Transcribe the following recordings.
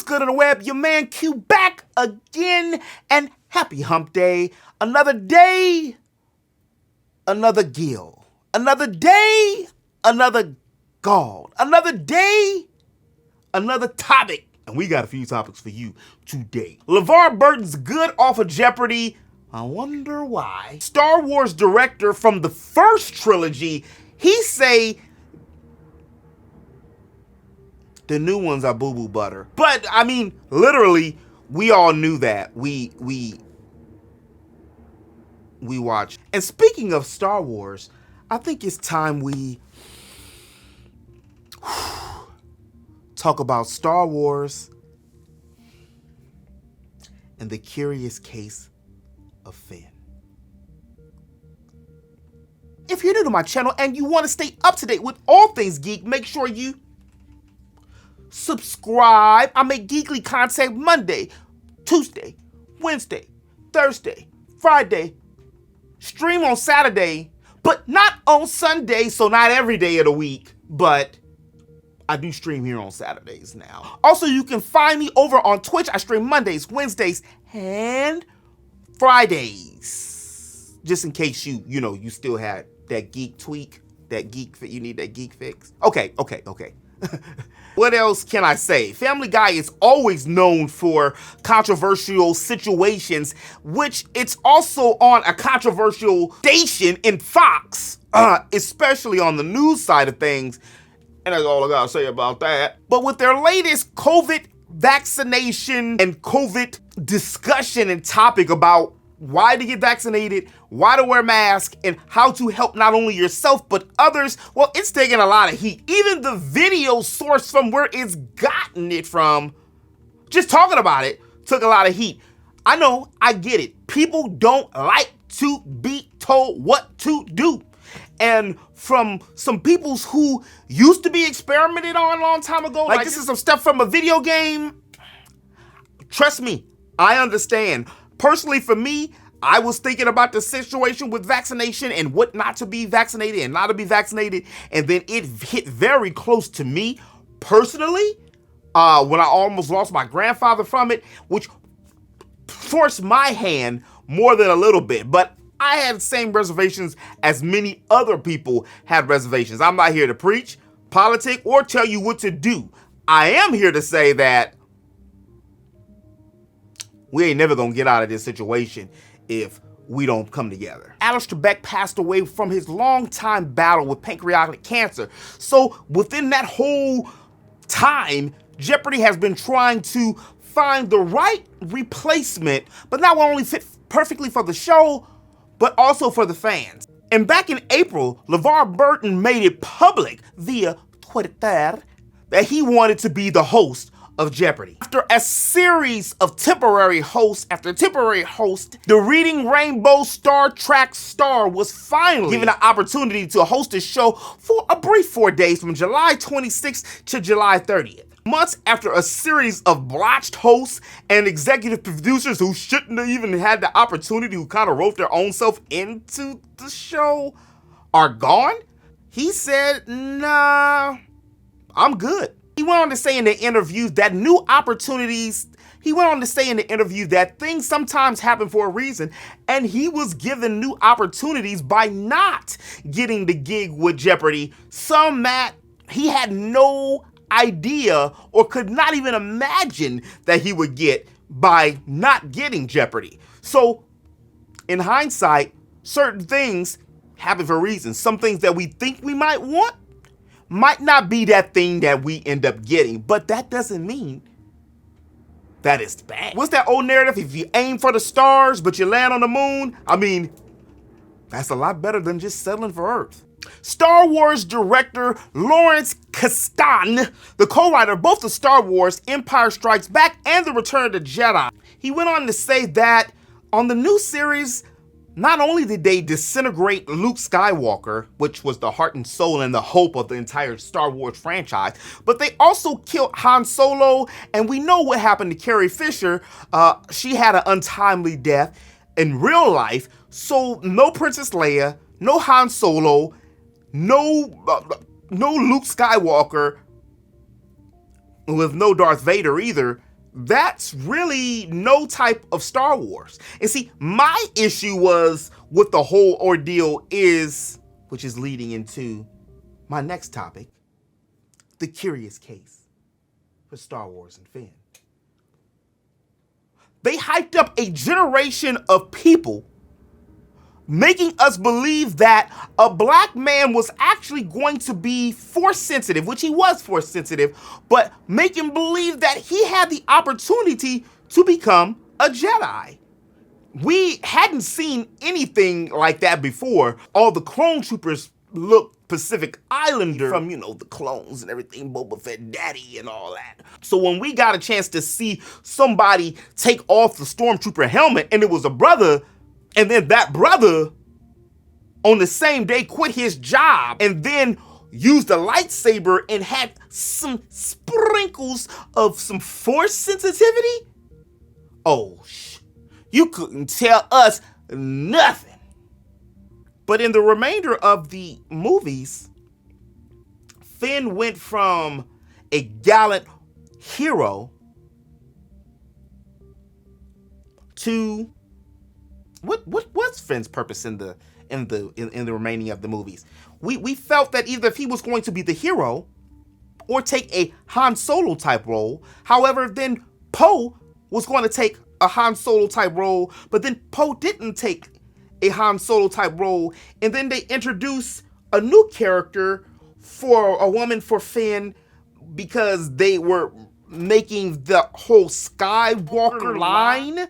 What's good on the web? Your man Q back again, and happy hump day. Another day, another gill. Another day, another gall. Another day, another topic. And we got a few topics for you today. Levar Burton's good off of Jeopardy. I wonder why. Star Wars director from the first trilogy, he say the new ones are boo-boo butter. But I mean, literally, we all knew that. We watched. And speaking of Star Wars, I think it's time we talk about Star Wars and the curious case of Finn. If you're new to my channel and you want to stay up to date with all things geek, make sure you subscribe. I make geekly content Monday, Tuesday, Wednesday, Thursday, Friday. Stream on Saturday, but not on Sunday, so not every day of the week, but I do stream here on Saturdays now. Also, you can find me over on Twitch. I stream Mondays, Wednesdays, and Fridays. Just in case you still had that geek tweak, you need that geek fix. Okay. What else can I say? Family Guy is always known for controversial situations, which it's also on a controversial station in Fox, especially on the news side of things. And that's all I gotta say about that. But with their latest COVID vaccination and COVID discussion and topic about why to get vaccinated, why to wear masks, and how to help not only yourself but others, well, it's taking a lot of heat. Even the video source from where it's gotten it from, just talking about it, took a lot of heat. I know, I get it. People don't like to be told what to do. And from some people who used to be experimented on a long time ago, like this is some stuff from a video game, trust me, I understand. Personally, for me, I was thinking about the situation with vaccination and what not to be vaccinated and not to be vaccinated, and then it hit very close to me personally when I almost lost my grandfather from it, which forced my hand more than a little bit. But I had the same reservations as many other people had reservations. I'm not here to preach, politic, or tell you what to do. I am here to say that we ain't never gonna get out of this situation if we don't come together. Alistair Beck passed away from his long-time battle with pancreatic cancer. So within that whole time, Jeopardy has been trying to find the right replacement, but not only fit perfectly for the show, but also for the fans. And back in April, Levar Burton made it public via Twitter that he wanted to be the host of Jeopardy. After a series of temporary hosts after temporary host, the Reading Rainbow Star Trek star was finally given an opportunity to host the show for a brief 4 days from July 26th to July 30th. Months after a series of blotched hosts and executive producers who shouldn't have even had the opportunity, who kind of wrote their own self into the show, are gone, he said, nah, I'm good. He went on to say in the interview that things sometimes happen for a reason, and he was given new opportunities by not getting the gig with Jeopardy. Some that he had no idea or could not even imagine that he would get by not getting Jeopardy. So in hindsight, certain things happen for a reason. Some things that we think we might want might not be that thing that we end up getting, but that doesn't mean that it's bad. What's that old narrative? If you aim for the stars, but you land on the moon, I mean, that's a lot better than just settling for Earth. Star Wars director Lawrence Kasdan, the co-writer of both the Star Wars Empire Strikes Back and The Return of the Jedi, he went on to say that on the new series, not only did they disintegrate Luke Skywalker, which was the heart and soul and the hope of the entire Star Wars franchise, but they also killed Han Solo, and we know what happened to Carrie Fisher. She had an untimely death in real life, so no Princess Leia, no Han Solo, no Luke Skywalker, with no Darth Vader either. that's really no type of Star Wars. And see, my issue was with the whole ordeal is, which is leading into my next topic, the curious case for Star Wars and Finn. They hyped up a generation of people, making us believe that a black man was actually going to be force sensitive, which he was force sensitive, but making believe that he had the opportunity to become a Jedi. We hadn't seen anything like that before. All the clone troopers looked Pacific Islander from, the clones and everything, Boba Fett Daddy and all that. So when we got a chance to see somebody take off the stormtrooper helmet and it was a brother, and then that brother on the same day quit his job and then used a lightsaber and had some sprinkles of some force sensitivity, you couldn't tell us nothing. But in the remainder of the movies, Finn went from a gallant hero to what's Finn's purpose in the remaining of the movies? We felt that either if he was going to be the hero or take a Han Solo type role. However, then Poe was going to take a Han Solo type role, but then Poe didn't take a Han Solo type role, and then they introduced a new character for a woman for Finn because they were making the whole Skywalker line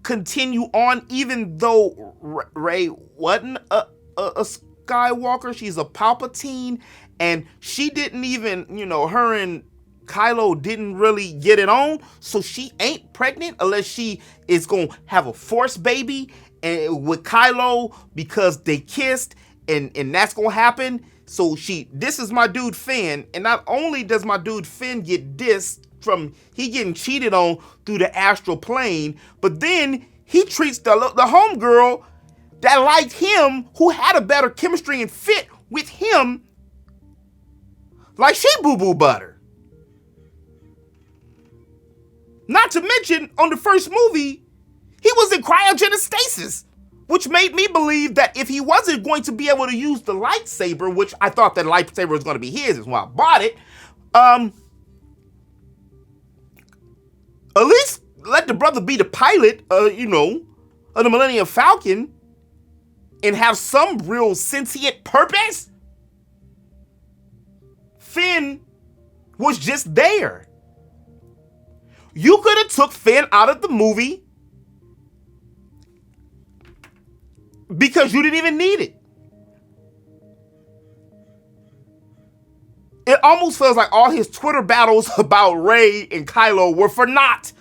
continue on, even though Rey wasn't a Skywalker. She's a Palpatine, and she didn't even, her and Kylo didn't really get it on, so she ain't pregnant unless she is gonna have a Force baby and with Kylo because they kissed, and that's gonna happen. So this is my dude Finn, and not only does my dude Finn get dissed from he getting cheated on through the astral plane, but then he treats the homegirl that liked him, who had a better chemistry and fit with him, like she boo-boo butter. Not to mention, on the first movie, he was in cryogenic stasis, which made me believe that if he wasn't going to be able to use the lightsaber, which I thought that lightsaber was going to be his, is why I bought it, at least let the brother be the pilot, of the Millennium Falcon and have some real sentient purpose. Finn was just there. You could have took Finn out of the movie because you didn't even need it. It almost feels like all his Twitter battles about Rey and Kylo were for naught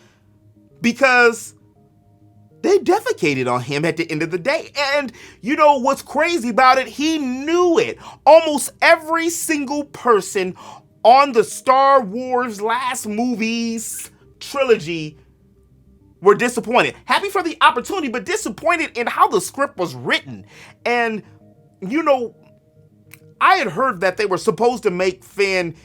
because they defecated on him at the end of the day. And you know what's crazy about it? He knew it. Almost every single person on the Star Wars last movies trilogy were disappointed. Happy for the opportunity, but disappointed in how the script was written. And, I had heard that they were supposed to make Finn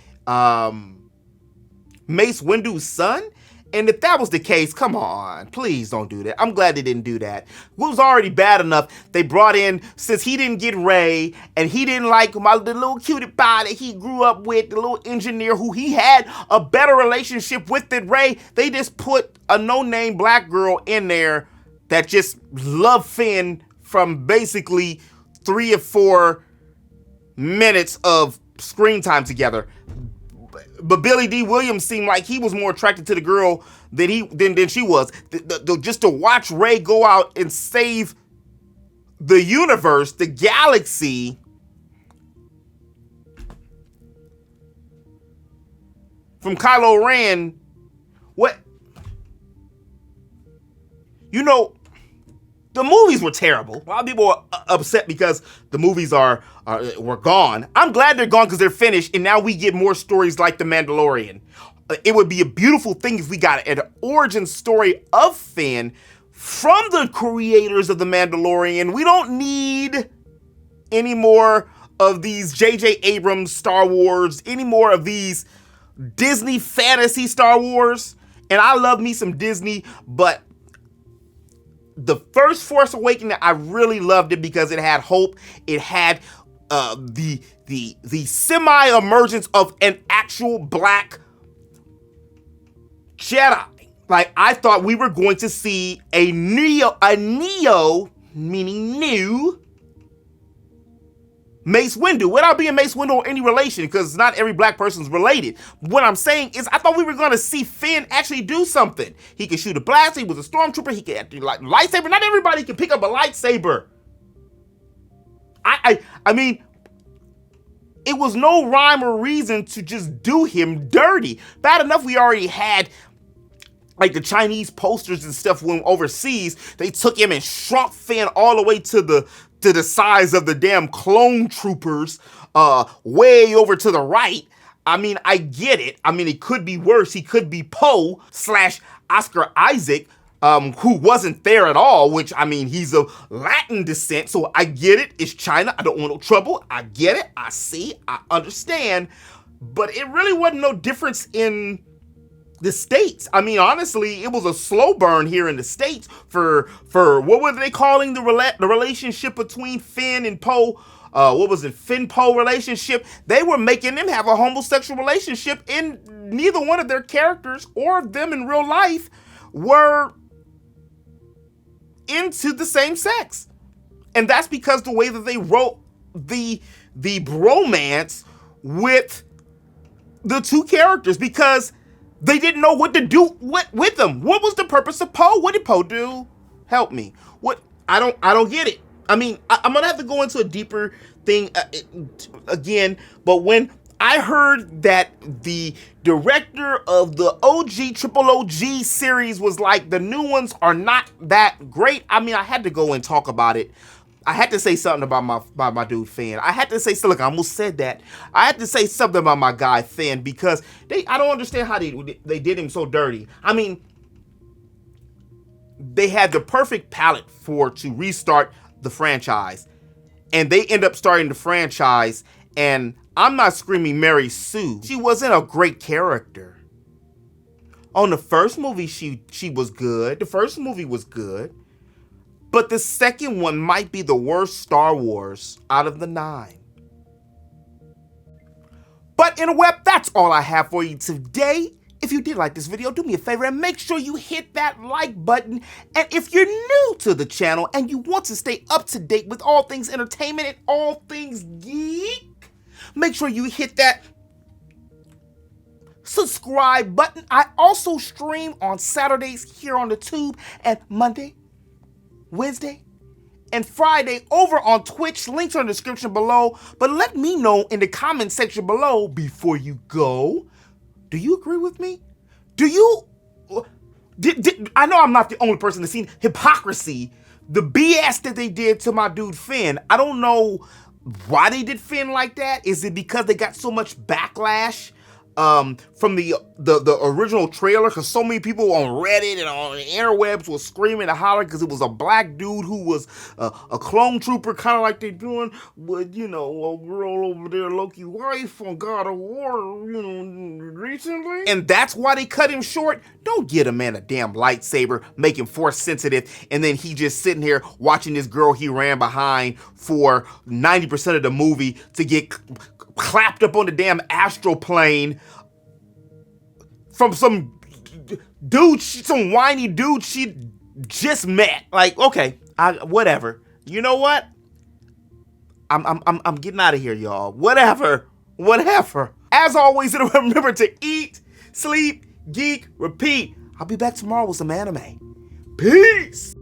Mace Windu's son. And if that was the case, come on, please don't do that. I'm glad they didn't do that. It was already bad enough. They brought in, since he didn't get Rey, and he didn't like the little cutie pie that he grew up with, the little engineer who he had a better relationship with than Rey, they just put a no-name black girl in there that just loved Finn from basically 3 or 4 minutes of screen time together. But Billy D. Williams seemed like he was more attracted to the girl than she was. Just to watch Rey go out and save the universe, the galaxy, from Kylo Ren. The movies were terrible. A lot of people were upset because the movies were gone. I'm glad they're gone because they're finished, and now we get more stories like The Mandalorian. It would be a beautiful thing if we got an origin story of Finn from the creators of The Mandalorian. We don't need any more of these J.J. Abrams Star Wars, any more of these Disney fantasy Star Wars. And I love me some Disney, but the first Force Awakening, I really loved it because it had hope. It had the semi-emergence of an actual black Jedi. Like, I thought we were going to see a Neo, meaning new, Mace Windu, without being Mace Windu or any relation, because not every black person's related. What I'm saying is, I thought we were going to see Finn actually do something. He could shoot a blast, he was a stormtrooper, he could do like lightsaber. Not everybody can pick up a lightsaber. I mean, it was no rhyme or reason to just do him dirty. Bad enough we already had like the Chinese posters and stuff when overseas, they took him and shrunk Finn all the way to the size of the damn clone troopers, way over to the right. I mean, I get it. I mean, it could be worse. He could be Poe / Oscar Isaac, who wasn't there at all, which, I mean, he's of Latin descent, so I get it. It's China. I don't want no trouble. I get it. I see. I understand. But it really wasn't no difference in the States. I mean, honestly, it was a slow burn here in the States for what were they calling the relationship between Finn and Poe? What was it? Finn-Poe relationship. They were making them have a homosexual relationship, and neither one of their characters or them in real life were into the same sex. And that's because the way that they wrote the bromance with the two characters, because they didn't know what to do with them. What was the purpose of Poe? What did Poe do? Help me. What? I don't get it. I mean, I'm gonna have to go into a deeper thing again. But when I heard that the director of the OG series was like, the new ones are not that great, I mean, I had to go and talk about it. I had to say something about my dude Finn. I had to say, so look, I almost said that. I had to say something about my guy Finn, because I don't understand how they did him so dirty. I mean, they had the perfect palette to restart the franchise, and they end up starting the franchise, and I'm not screaming Mary Sue. She wasn't a great character. On the first movie, she was good. The first movie was good. But the second one might be the worst Star Wars out of the 9. But in a web, that's all I have for you today. If you did like this video, do me a favor and make sure you hit that like button. And if you're new to the channel and you want to stay up to date with all things entertainment and all things geek, make sure you hit that subscribe button. I also stream on Saturdays here on the tube, and Monday, Wednesday, and Friday over on Twitch. Links are in the description below. But let me know in the comment section below before you go. Do you agree with me? Do you? I know I'm not the only person that's seen hypocrisy, the BS that they did to my dude Finn. I don't know why they did Finn like that. Is it because they got so much backlash from the original trailer? Because so many people on Reddit and on the interwebs were screaming and hollering because it was a black dude who was a clone trooper, kind of like they're doing with, you know, a girl over there, Loki's wife on God of War, you know, recently. And that's why they cut him short. Don't get a man a damn lightsaber, make him force sensitive, and then he just sitting here watching this girl he ran behind for 90% of the movie to get clapped up on the damn astral plane from some dude, some whiny dude she just met. Like, okay, whatever. You know what? I'm getting out of here, y'all. Whatever. As always, remember to eat, sleep, geek, repeat. I'll be back tomorrow with some anime. Peace.